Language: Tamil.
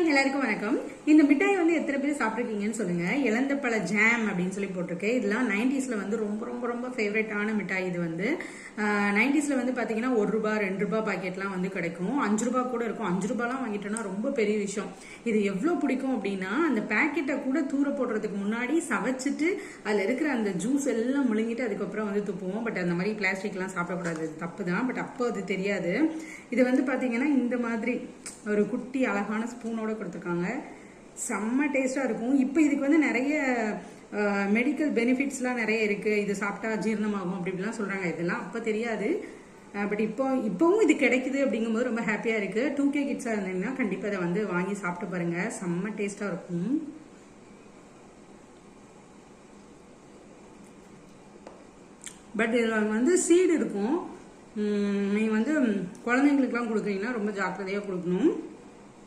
எல்லாருக்கும் வணக்கம். இந்த மிட்டாய் வந்து எத்தனை பேர் சாப்பிட்டுருக்கீங்கன்னு சொல்லுங்க. இளந்தப்பழ ஜாம் அப்படின்னு சொல்லி போட்டிருக்கேன். இதெல்லாம் 90ஸ்ல வந்து ரொம்ப ரொம்ப ரொம்ப ஃபேவரட்டான மிட்டாய். இது வந்து 90ஸ்ல வந்து பாத்தீங்கன்னா ₹1 ₹2 பாக்கெட்லாம் வந்து கிடைக்கும். ₹5 கூட இருக்கும். ₹5 வாங்கிட்டோம்னா ரொம்ப பெரிய விஷயம். இது எவ்வளவு பிடிக்கும் அப்படின்னா, அந்த பாக்கெட்டை கூட தூர போடுறதுக்கு முன்னாடி சவைச்சிட்டு அதுல இருக்கிற அந்த ஜூஸ் எல்லாம் முழுங்கிட்டு அதுக்கப்புறம் வந்து துப்புவோம். பட் அந்த மாதிரி பிளாஸ்டிக் எல்லாம் சாப்பிடக்கூடாது, தப்பு தான். பட் அப்போ அது தெரியாது. இது வந்து பாத்தீங்கன்னா இந்த மாதிரி ஒரு குட்டி அழகான ஸ்பூனோட கொடுத்துருக்காங்க. செம்ம டேஸ்டா இருக்கும். இப்போ இதுக்கு வந்து நிறைய மெடிக்கல் பெனிஃபிட்ஸ்லாம் நிறைய இருக்கு. இது சாப்பிட்டா ஜீரணமாகும் அப்படிலாம் சொல்றாங்க. இதெல்லாம் அப்போ தெரியாது. பட் இப்போவும் இது கிடைக்குது அப்படிங்கும்போது ரொம்ப ஹாப்பியா இருக்கு. 2K கிட்ஸா இருந்தீங்கன்னா கண்டிப்பா இதை வந்து வாங்கி சாப்பிட்டு பாருங்க. செம்ம டேஸ்டா இருக்கும். பட் இதில் வந்து சீடு இருக்கும். நீங்க வந்து குழந்தைங்களுக்குலாம் கொடுக்குறீங்கன்னா ரொம்ப ஜாக்கிரதையா கொடுக்கணும்.